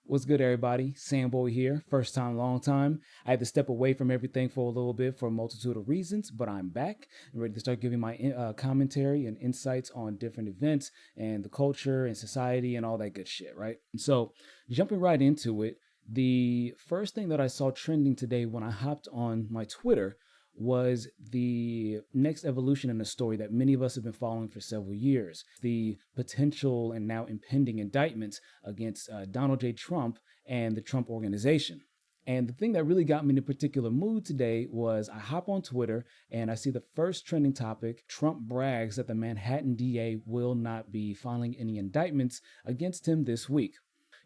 What's good, everybody? Samboy here. First time, long time. I had to step away from everything for a little bit for a multitude of reasons, but I'm back and ready to start giving my commentary and insights on different events and the culture and society and all that good shit, right? So, jumping right into it, the first thing that I saw trending today when I hopped on my Twitter was the next evolution in a story that many of us have been following for several years. The potential and now impending indictments against Donald J. Trump and the Trump organization. And the thing that really got me in a particular mood today was I hop on Twitter and I see the first trending topic. Trump brags that the Manhattan DA will not be filing any indictments against him this week.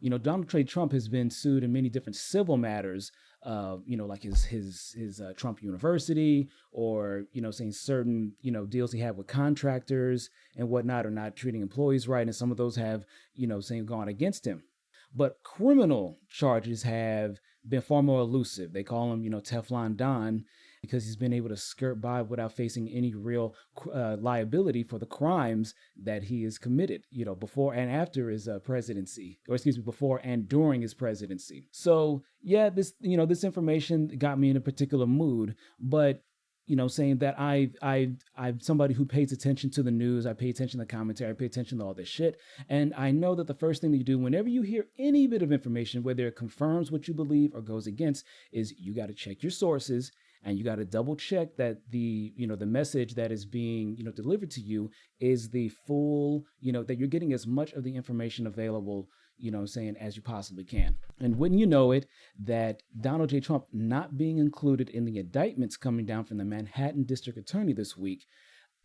You know, Donald J. Trump has been sued in many different civil matters, like his Trump University, or saying certain deals he had with contractors and whatnot, or not treating employees right, and some of those have saying gone against him. But criminal charges have been far more elusive. They call him Teflon Don, because he's been able to skirt by without facing any real liability for the crimes that he has committed, before and after his presidency, or excuse me, before and during his presidency. So yeah, this information got me in a particular mood, but saying that I'm somebody who pays attention to the news. I pay attention to the commentary. I pay attention to all this shit. And I know that the first thing that you do whenever you hear any bit of information, whether it confirms what you believe or goes against, is you got to check your sources, and you got to double check that the message that is being delivered to you is the full, that you're getting as much of the information available, as you possibly can. And wouldn't you know it, that Donald J. Trump not being included in the indictments coming down from the Manhattan District Attorney this week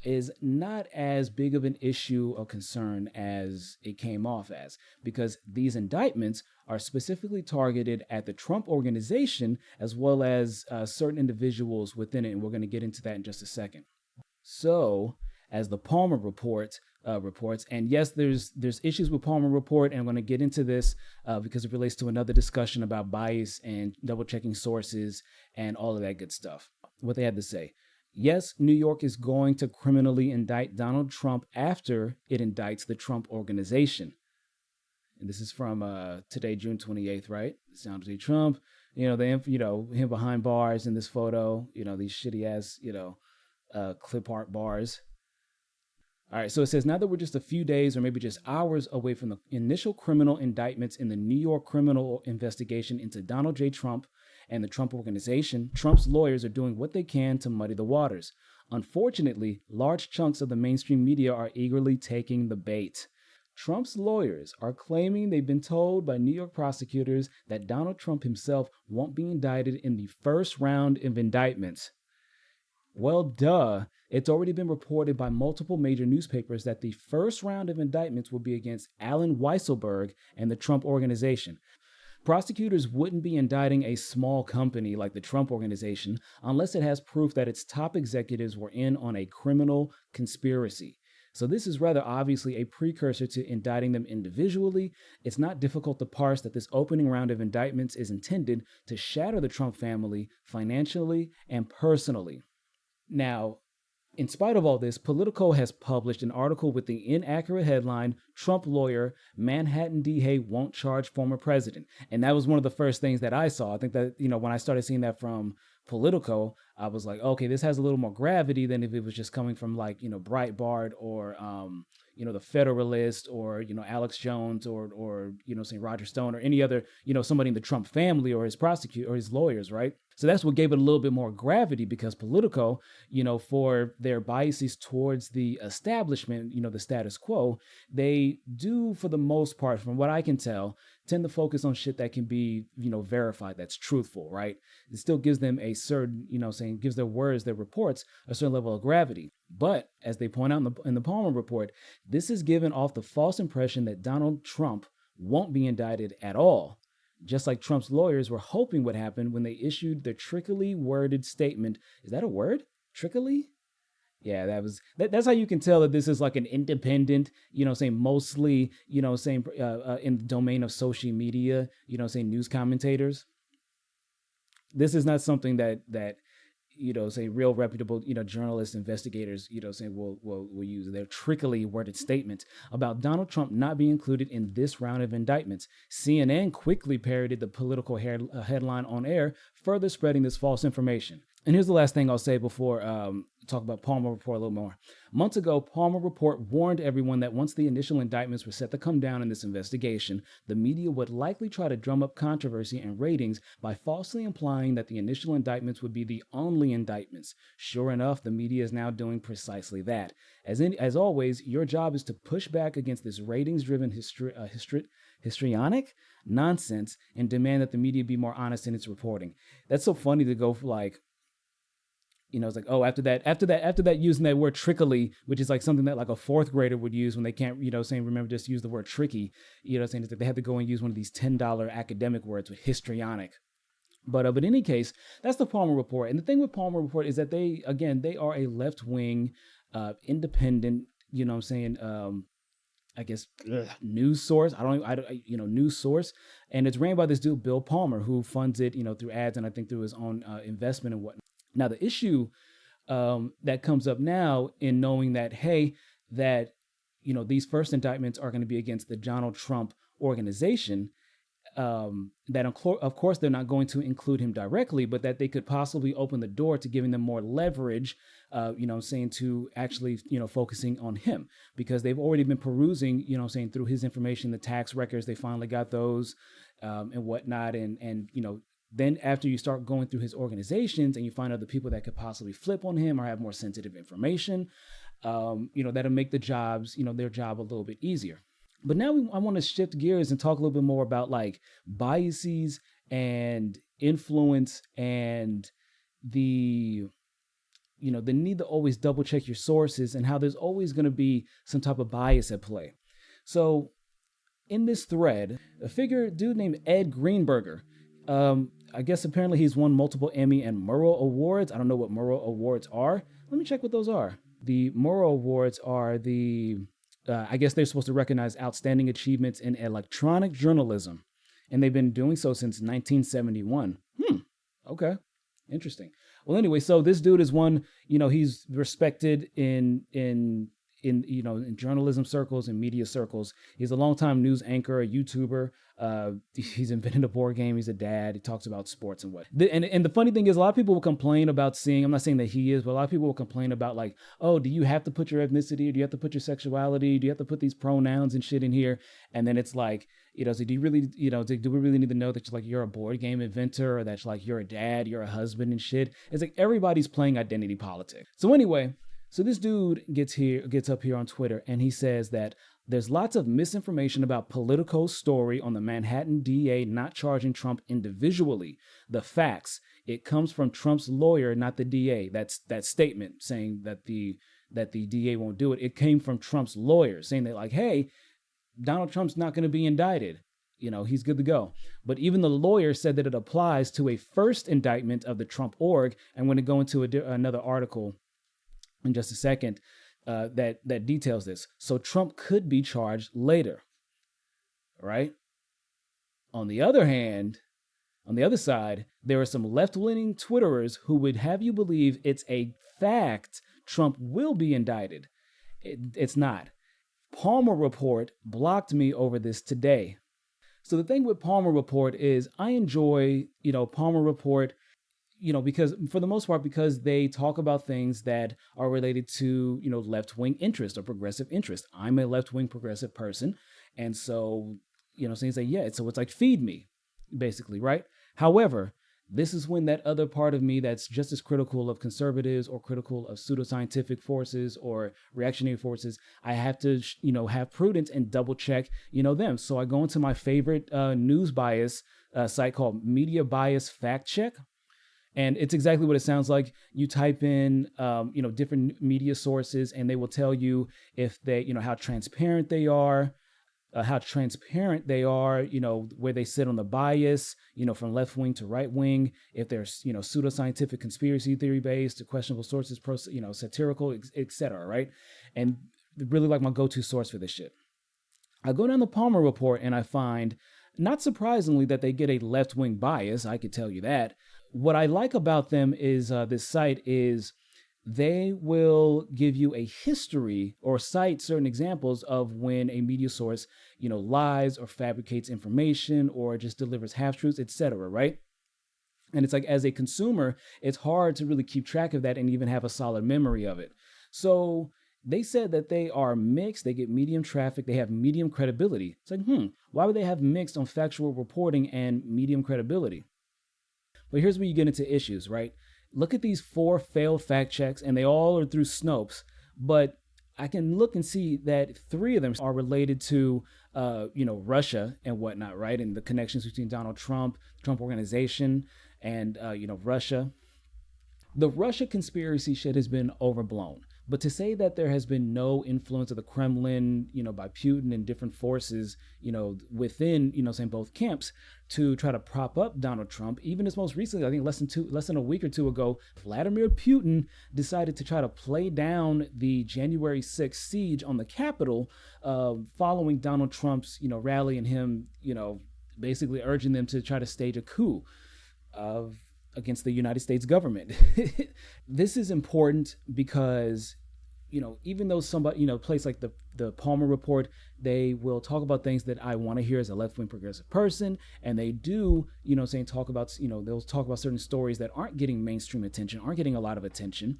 is not as big of an issue or concern as it came off as, because these indictments are specifically targeted at the Trump organization as well as certain individuals within it, and we're going to get into that in just a second. So, as the Palmer report reports, and yes, there's issues with Palmer report, and I'm going to get into this because it relates to another discussion about bias and double checking sources and all of that good stuff. What they had to say. Yes, New York is going to criminally indict Donald Trump after it indicts the Trump organization. And this is from today, June 28th, right? It's Donald J. Trump, him behind bars in this photo, these shitty ass, clip art bars. All right, so it says, now that we're just a few days or maybe just hours away from the initial criminal indictments in the New York criminal investigation into Donald J. Trump and the Trump organization, Trump's lawyers are doing what they can to muddy the waters. Unfortunately, large chunks of the mainstream media are eagerly taking the bait. Trump's lawyers are claiming they've been told by New York prosecutors that Donald Trump himself won't be indicted in the first round of indictments. Well, duh. It's already been reported by multiple major newspapers that the first round of indictments will be against Alan Weisselberg and the Trump organization. Prosecutors wouldn't be indicting a small company like the Trump organization unless it has proof that its top executives were in on a criminal conspiracy. So this is rather obviously a precursor to indicting them individually. It's not difficult to parse that this opening round of indictments is intended to shatter the Trump family financially and personally. Now, in spite of all this, Politico has published an article with the inaccurate headline, Trump lawyer, Manhattan DA won't charge former president. And that was one of the first things that I saw. I think that, when I started seeing that from Politico, I was like, okay, this has a little more gravity than if it was just coming from Breitbart or, the Federalist or, Alex Jones or say Roger Stone or any other, somebody in the Trump family or his prosecutor or his lawyers, right? So that's what gave it a little bit more gravity, because Politico, for their biases towards the establishment, the status quo, they do, for the most part, from what I can tell, tend to focus on shit that can be, verified, that's truthful, right? It still gives them a certain, gives their words, their reports, a certain level of gravity. But as they point out in the Palmer report, this is given off the false impression that Donald Trump won't be indicted at all, just like Trump's lawyers were hoping would happen when they issued their trickily worded statement. Is that a word? Trickily? Yeah, that's how you can tell that this is like an independent, mostly, in the domain of social media, news commentators. This is not something that say real reputable, journalists, investigators, saying will use their trickily worded statement about Donald Trump not being included in this round of indictments. CNN quickly parodied the political headline on air, further spreading this false information. And here's the last thing I'll say before talk about Palmer Report a little more. Months ago, Palmer Report warned everyone that once the initial indictments were set to come down in this investigation, the media would likely try to drum up controversy and ratings by falsely implying that the initial indictments would be the only indictments. Sure enough, the media is now doing precisely that. As always, your job is to push back against this ratings-driven histrionic nonsense and demand that the media be more honest in its reporting. That's so funny to go for like, it's like, oh, after that, using that word trickily, which is like something that like a fourth grader would use when they can't, saying, remember, just use the word tricky, saying that they have to go and use one of these $10 academic words with histrionic. But in any case, that's the Palmer Report. And the thing with Palmer Report is that they are a left-wing, independent, I guess, news source. News source. And it's ran by this dude, Bill Palmer, who funds it, through ads and I think through his own investment and whatnot. Now, the issue that comes up now in knowing that, hey, that, these first indictments are going to be against the Donald Trump organization, that of course they're not going to include him directly, but that they could possibly open the door to giving them more leverage, to actually, focusing on him, because they've already been perusing, through his information, the tax records, they finally got those and whatnot. And then after you start going through his organizations and you find other people that could possibly flip on him or have more sensitive information, that'll make the jobs, their job a little bit easier. But now I want to shift gears and talk a little bit more about like biases and influence and the need to always double check your sources and how there's always going to be some type of bias at play. So in this thread, a dude named Ed Greenberger, I guess apparently he's won multiple Emmy and Murrow Awards. I don't know what Murrow Awards are. Let me check what those are. The Murrow Awards are I guess they're supposed to recognize outstanding achievements in electronic journalism. And they've been doing so since 1971. Okay. Interesting. Well, anyway, so this dude is one, he's respected in journalism circles and media circles. He's a longtime news anchor, a YouTuber. He's invented a board game. He's a dad. He talks about sports and what. And the funny thing is, a lot of people will complain about seeing, I'm not saying that he is, but a lot of people will complain about like, oh, do you have to put your ethnicity? Or do you have to put your sexuality? Do you have to put these pronouns and shit in here? And then it's like, so do you really, do we really need to know that you're a board game inventor or that you're a dad, you're a husband and shit? It's like everybody's playing identity politics. So anyway, so this dude gets up here on Twitter and he says that there's lots of misinformation about Politico's story on the Manhattan DA not charging Trump individually. The facts, it comes from Trump's lawyer, not the DA. That's that statement saying that the DA won't do it. It came from Trump's lawyer saying that like, hey, Donald Trump's not going to be indicted. He's good to go. But even the lawyer said that it applies to a first indictment of the Trump org. I'm going to go into another article in just a second that details this. So Trump could be charged later, right? On the other hand, on the other side, there are some left-leaning Twitterers who would have you believe it's a fact Trump will be indicted. It's not. Palmer Report blocked me over this today. So the thing with Palmer Report is I enjoy, Palmer Report, because for the most part, because they talk about things that are related to, left-wing interest or progressive interest. I'm a left-wing progressive person. And so, things like, yeah, so it's like, feed me, basically, right? However, this is when that other part of me that's just as critical of conservatives or critical of pseudoscientific forces or reactionary forces, I have to, have prudence and double check, them. So I go into my favorite news bias site called Media Bias Fact Check. And it's exactly what it sounds like. You type in, different media sources and they will tell you if they, how transparent they are, where they sit on the bias, from left wing to right wing, if there's, pseudoscientific conspiracy theory based to questionable sources, satirical, etc. Right. And really like my go-to source for this shit. I go down the Palmer Report and I find Not surprisingly that they get a left-wing bias, I could tell you that. What I like about them is this site is they will give you a history or cite certain examples of when a media source, lies or fabricates information or just delivers half-truths, etc., right? And it's like, as a consumer, it's hard to really keep track of that and even have a solid memory of it. So they said that they are mixed, they get medium traffic, they have medium credibility. It's like, why would they have mixed on factual reporting and medium credibility? But here's where you get into issues, right? Look at these 4 failed fact checks, and they all are through Snopes. But I can look and see that 3 of them are related to, Russia and whatnot, right? And the connections between Donald Trump, the Trump organization, and, Russia. The Russia conspiracy shit has been overblown. But to say that there has been no influence of the Kremlin, by Putin and different forces, within, saying both camps to try to prop up Donald Trump, even as most recently, I think less than a week or two ago, Vladimir Putin decided to try to play down the January 6th siege on the Capitol, following Donald Trump's, rally and him, basically urging them to try to stage a coup against the United States government. This is important because, even though somebody, place like the Palmer Report, they will talk about things that I want to hear as a left-wing progressive person. And they do, talk about, they'll talk about certain stories that aren't getting mainstream attention, aren't getting a lot of attention.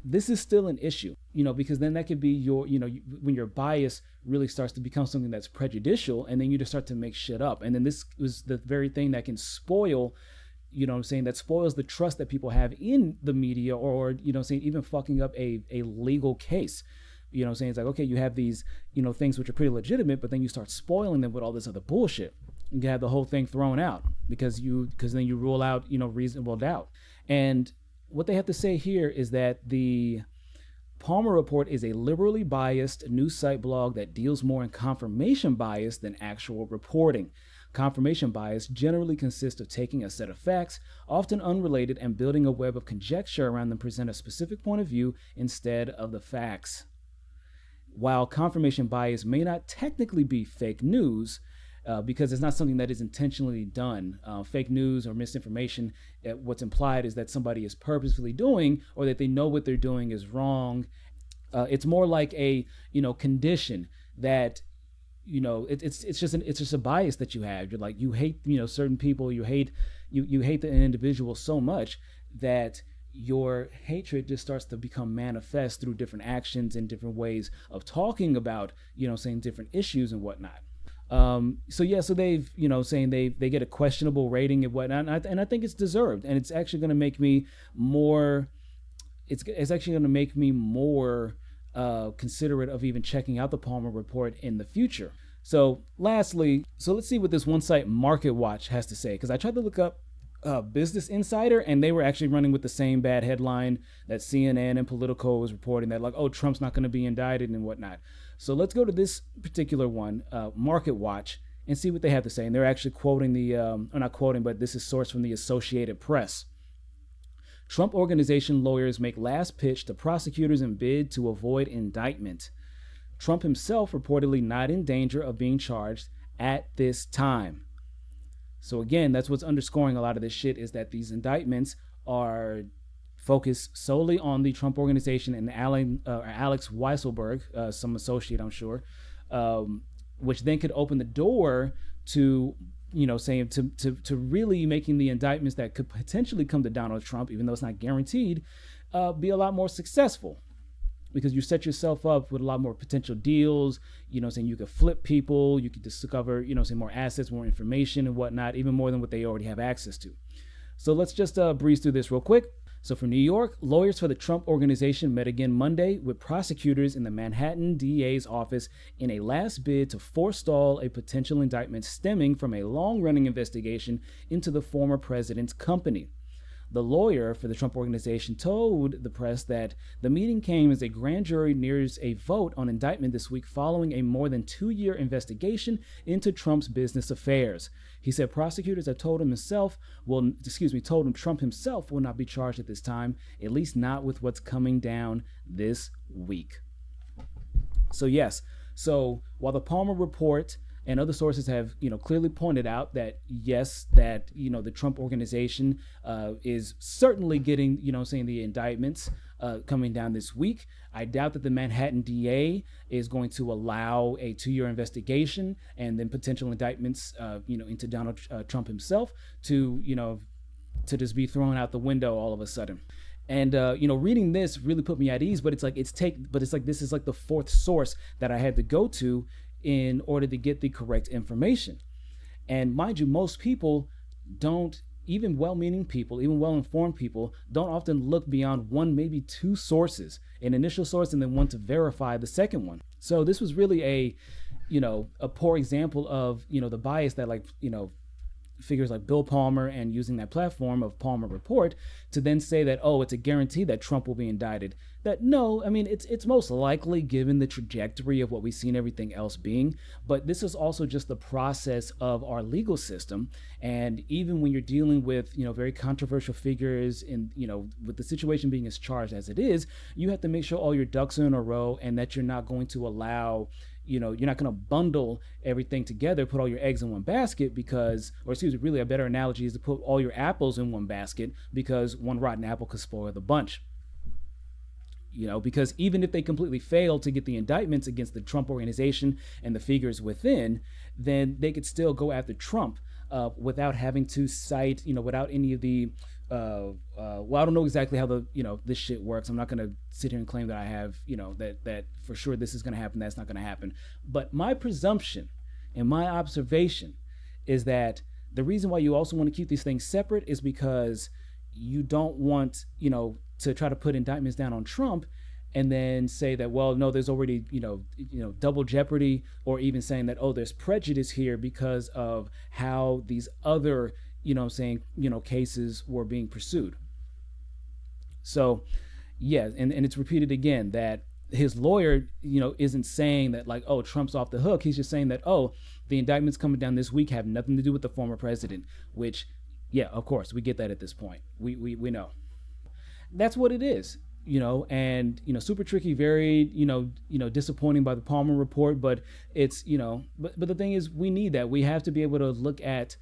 This is still an issue, because then that could be when your bias really starts to become something that's prejudicial, and then you just start to make shit up. And then this is the very thing that can spoil, that spoils the trust that people have in the media, or, even fucking up a legal case. It's like, okay, you have these, things which are pretty legitimate, but then you start spoiling them with all this other bullshit. You can have the whole thing thrown out because then you rule out, reasonable doubt. And what they have to say here is that the Palmer Report is a liberally biased news site blog that deals more in confirmation bias than actual reporting. Confirmation bias generally consists of taking a set of facts, often unrelated, and building a web of conjecture around them, present a specific point of view instead of the facts. While confirmation bias may not technically be fake news, because it's not something that is intentionally done. Fake news or misinformation, what's implied is that somebody is purposefully doing, or that they know what they're doing is wrong. It's more like a, condition that, it's just a bias that you have. You're like, you hate, certain people, you hate the individual so much that your hatred just starts to become manifest through different actions and different ways of talking about, saying different issues and whatnot. So they've, saying they get a questionable rating and whatnot, and I think it's deserved, and it's actually going to make me more, it's actually going to make me more considerate of even checking out the Palmer Report in the future. So lastly, let's see what this one site, Market Watch, has to say, because I tried to look up Business Insider, and they were actually running with the same bad headline that CNN and Politico was reporting, that like, oh, Trump's not going to be indicted and whatnot. So let's go to this particular one, Market Watch, and see what they have to say. And they're actually quoting or not quoting, but this is sourced from the Associated Press. Trump Organization lawyers make last pitch to prosecutors in bid to avoid indictment. Trump himself reportedly not in danger of being charged at this time. So again, that's what's underscoring a lot of this shit, is that these indictments are focused solely on the Trump Organization and Alex Weisselberg, some associate, I'm sure, which then could open the door to, saying to really making the indictments that could potentially come to Donald Trump, even though it's not guaranteed, be a lot more successful. Because you set yourself up with a lot more potential deals, saying you could flip people, you could discover, saying more assets, more information and whatnot, even more than what they already have access to. So let's just breeze through this real quick. So for New York, lawyers for the Trump Organization met again Monday with prosecutors in the Manhattan DA's office in a last bid to forestall a potential indictment stemming from a long-running investigation into the former president's company. The lawyer for the Trump Organization told the press that the meeting came as a grand jury nears a vote on indictment this week following a more than 2-year investigation into Trump's business affairs. He said prosecutors have told him Trump himself will not be charged at this time, at least not with what's coming down this week. So yes, so while the Palmer Report And other sources have, clearly pointed out that yes, that the Trump organization is certainly getting, saying the indictments coming down this week. I doubt that the Manhattan DA is going to allow a 2-year investigation and then potential indictments, into Donald Trump himself to just be thrown out the window all of a sudden. And reading this really put me at ease. But it's like this is like the fourth source that I had to go to in order to get the correct information. And mind you, most people don't, even well-meaning people, even well-informed people, don't often look beyond one, maybe two sources, an initial source and then one to verify the second one. So this was really a poor example of, the bias that figures like Bill Palmer and using that platform of Palmer Report to then say that, oh, it's a guarantee that Trump will be indicted. That no, I mean, it's most likely given the trajectory of what we've seen everything else being, but this is also just the process of our legal system. And even when you're dealing with, very controversial figures in, with the situation being as charged as it is, you have to make sure all your ducks are in a row and that you're not going to allow you're not going to bundle everything together, put all your eggs in one basket really a better analogy is to put all your apples in one basket because one rotten apple could spoil the bunch. Because even if they completely fail to get the indictments against the Trump organization and the figures within, then they could still go after Trump without having to cite, without any of the I don't know exactly how this shit works. I'm not going to sit here and claim that I have, that for sure this is going to happen. That's not going to happen. But my presumption and my observation is that the reason why you also want to keep these things separate is because you don't want, to try to put indictments down on Trump and then say that, well, no, there's already, double jeopardy, or even saying that, oh, there's prejudice here because of how these other cases were being pursued. So, yeah, and it's repeated again that his lawyer, isn't saying that like, oh, Trump's off the hook. He's just saying that, oh, the indictments coming down this week have nothing to do with the former president, which, yeah, of course, we get that at this point. We know. That's what it is, and, super tricky, very, disappointing by the Palmer report, but it's, but the thing is, we need that. We have to be able to look at,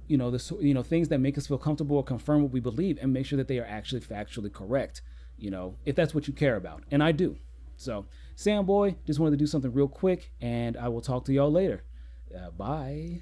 things that make us feel comfortable or confirm what we believe and make sure that they are actually factually correct, if that's what you care about. And I do. So, Sam Boy, just wanted to do something real quick, and I will talk to y'all later. Bye.